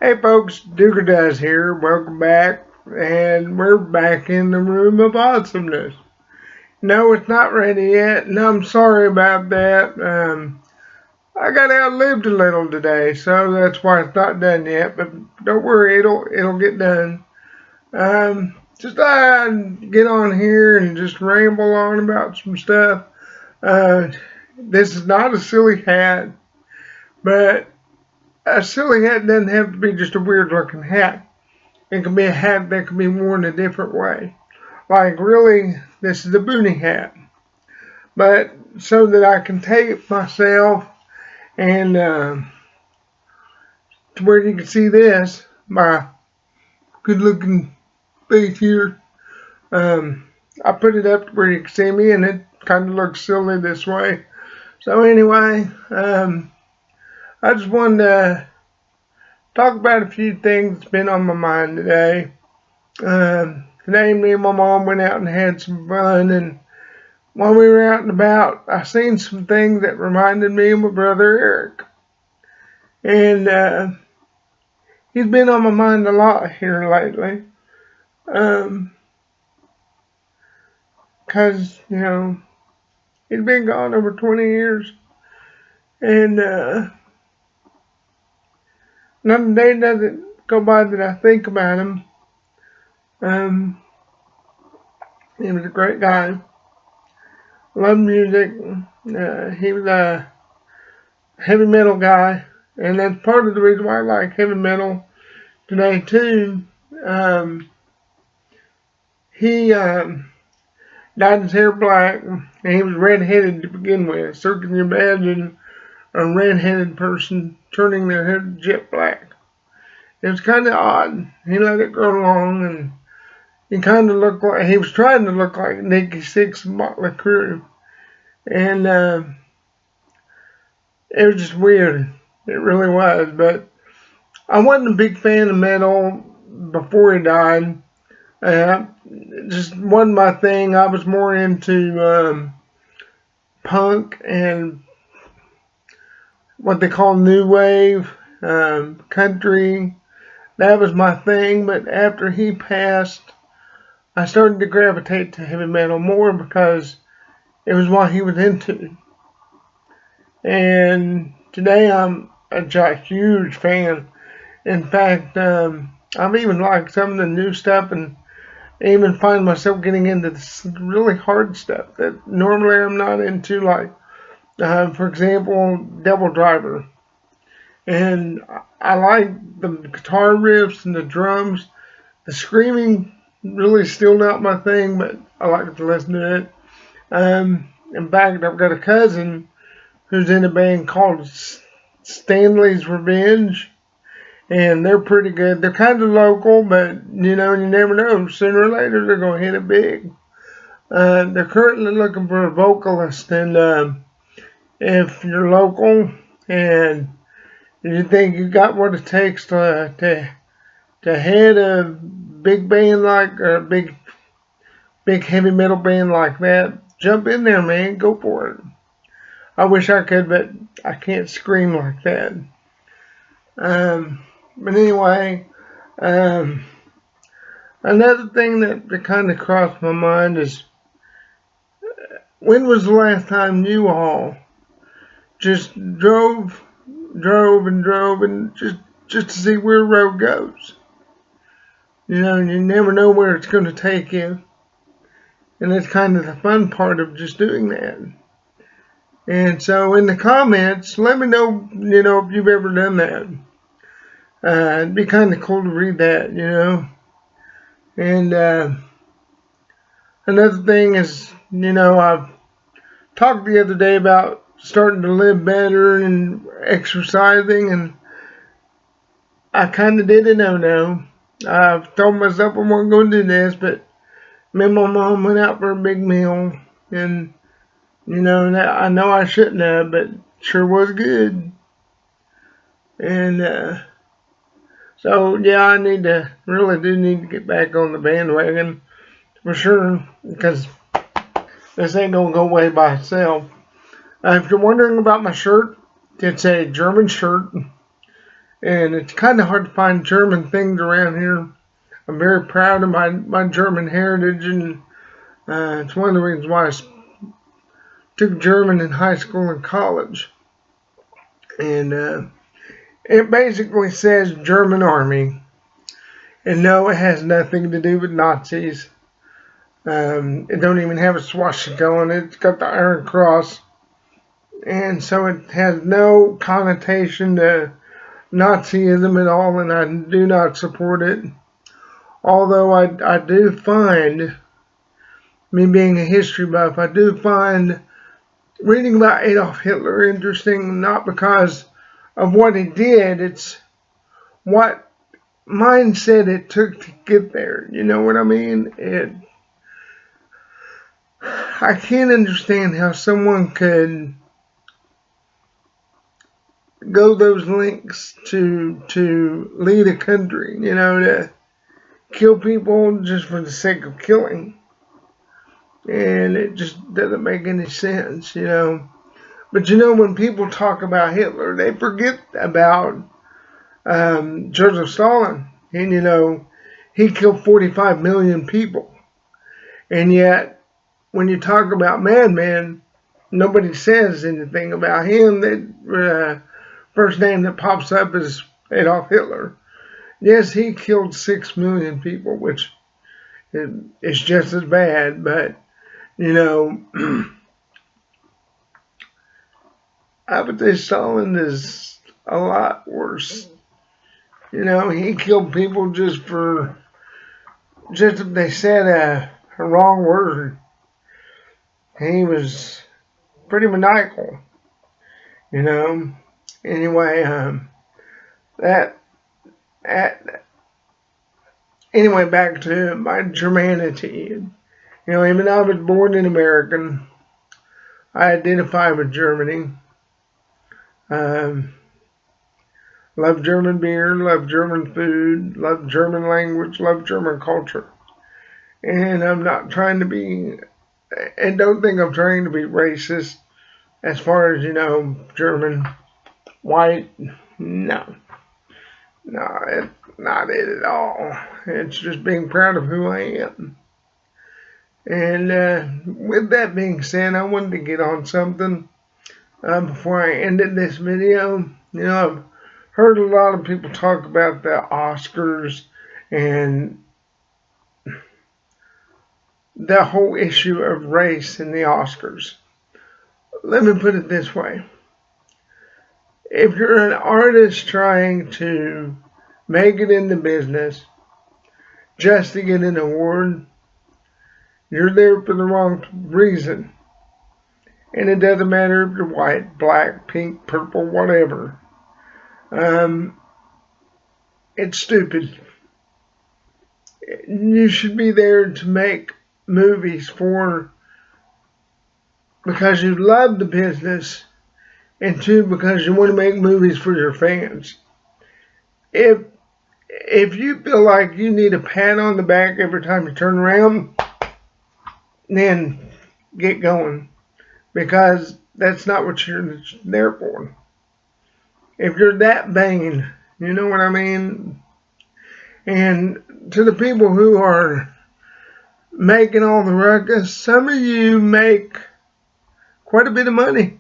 Hey folks, Duker Does here. Welcome back, and we're back in the room of awesomeness. No, it's not ready yet, and I'm sorry about that. I got outlived a little today, so that's why it's not done yet. But don't worry, it'll get done. Just thought I'd get on here and just ramble on about some stuff. Uh, this is not a silly hat, but a silly hat doesn't have to be just a weird looking hat. It can be a hat that can be worn a different way. Like really, this is a boonie hat. But so that I can tape myself and to where you can see this, my good looking face here. I put it up to where you can see me and it kind of looks silly this way. So anyway, I just wanted to talk about a few things that's been on my mind today. Today, me and my mom went out and had some fun, and while we were out and about, I seen some things that reminded me of my brother Eric. And he's been on my mind a lot here lately. Because, he's been gone over 20 years. And another day doesn't go by that I think about him. He was a great guy. Loved music. He was a heavy metal guy, and that's part of the reason why I like heavy metal today too. He dyed his hair black, and he was red-headed to begin with. So can you imagine a red-headed person turning their hair jet black? It was kind of odd. He let it grow long, and he kind of looked like he was trying to look like Nikki Sixx and Motley Crue, and it was just weird. It really was. But I wasn't a big fan of metal before he died. Just wasn't my thing. I was more into punk and what they call new wave, country. That was my thing. But after he passed, I started to gravitate to heavy metal more because it was what he was into. And today I'm a huge fan. In fact, I've even liked some of the new stuff, and I even find myself getting into this really hard stuff that normally I'm not into, like, for example, Devil Driver. And I like the guitar riffs and the drums. The screaming really still not my thing, but I like to listen to it. In fact, I've got a cousin who's in a band called Stanley's Revenge, and they're pretty good. They're kind of local, but you never know. Sooner or later, they're gonna hit it big. They're currently looking for a vocalist, and if you're local and you think you got what it takes to head a big band like or a big heavy metal band like that, jump in there, man. Go for it. I wish I could, but I can't scream like that. But anyway, another thing that kind of crossed my mind is, when was the last time you all just drove and just to see where the road goes? You never know where it's going to take you. And that's kind of the fun part of just doing that. And so in the comments, let me know, if you've ever done that. It'd be kind of cool to read that, And another thing is, I talked the other day about starting to live better and exercising, and I kind of did a no-no. I've told myself I wasn't going to do this, but me and my mom went out for a big meal, and I know I shouldn't have, but sure was good. And so yeah, I really do need to get back on the bandwagon for sure, because this ain't gonna go away by itself. If you're wondering about my shirt, it's a German shirt. And it's kind of hard to find German things around here. I'm very proud of my German heritage, and it's one of the reasons why I took German in high school and college. And it basically says German Army. And no, it has nothing to do with Nazis. It don't even have a swastika on it. It's got the Iron Cross. And so it has no connotation to Nazism at all, and I do not support it. Although I do find, me being a history buff, I do find reading about Adolf Hitler interesting, not because of what he did, it's what mindset it took to get there. You know what I mean? I can't understand how someone could go those lengths to lead a country, you know, to kill people just for the sake of killing. And it just doesn't make any sense, you know. But you know, when people talk about Hitler, they forget about Joseph Stalin. And you know, he killed 45 million people. And yet, when you talk about Madman, nobody says anything about him. The first name that pops up is Adolf Hitler. Yes, he killed 6 million people, which is just as bad, but, you know, I would say Stalin is a lot worse. You know, he killed people just if they said a wrong word. He was pretty maniacal, you know. Anyway, anyway, back to my Germanity. You know, even though I was born an American, I identify with Germany. Love German beer, love German food, love German language, love German culture. And I'm not trying to be, and don't think I'm trying to be racist as far as, you know, German, white. No, it's not it at all. It's just being proud of who I am. And with that being said, I wanted to get on something before I ended this video. You know, I've heard a lot of people talk about the Oscars and the whole issue of race in the Oscars. Let me put it this way. If you're an artist trying to make it in the business just to get an award, you're there for the wrong reason. And it doesn't matter if you're white, black, pink, purple, whatever. It's stupid. You should be there to make movies because you love the business, and two, because you want to make movies for your fans. If you feel like you need a pat on the back every time you turn around, then get going, because that's not what you're there for. If you're that vain, you know what I mean? And to the people who are making all the ruckus, some of you make quite a bit of money.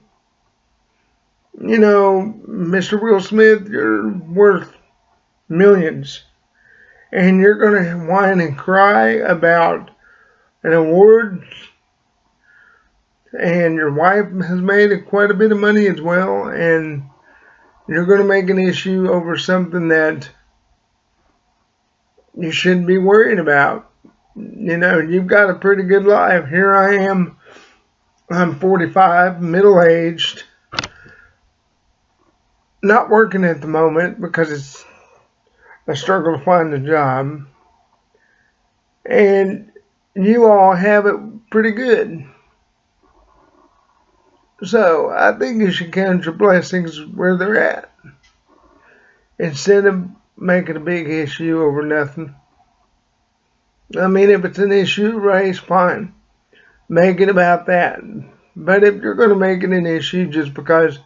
You know, Mr. Will Smith, you're worth millions. And you're going to whine and cry about an award. And your wife has made quite a bit of money as well. And you're going to make an issue over something that you shouldn't be worried about. You know, you've got a pretty good life. Here I am. I'm 45, middle-aged. Not working at the moment because it's a struggle to find a job. And you all have it pretty good. So I think you should count your blessings where they're at, instead of making a big issue over nothing. I mean, if it's an issue, race, fine. Make it about that. But if you're going to make it an issue just because,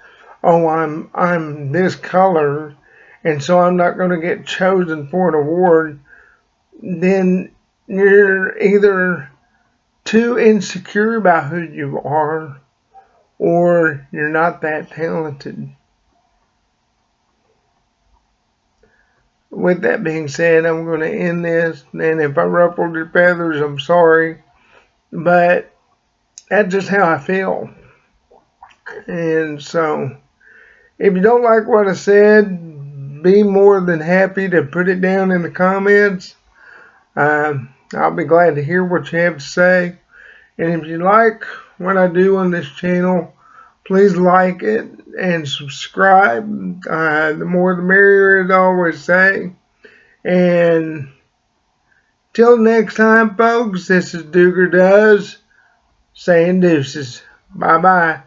oh, I'm this color and so I'm not going to get chosen for an award, then you're either too insecure about who you are, or you're not that talented. With that being said, I'm going to end this, and if I ruffled your feathers, I'm sorry, but that's just how I feel. And so, if you don't like what I said, be more than happy to put it down in the comments. I'll be glad to hear what you have to say. And if you like what I do on this channel, please like it and subscribe. The more the merrier, as I always say. And till next time, folks, this is Duger Does saying deuces. Bye-bye.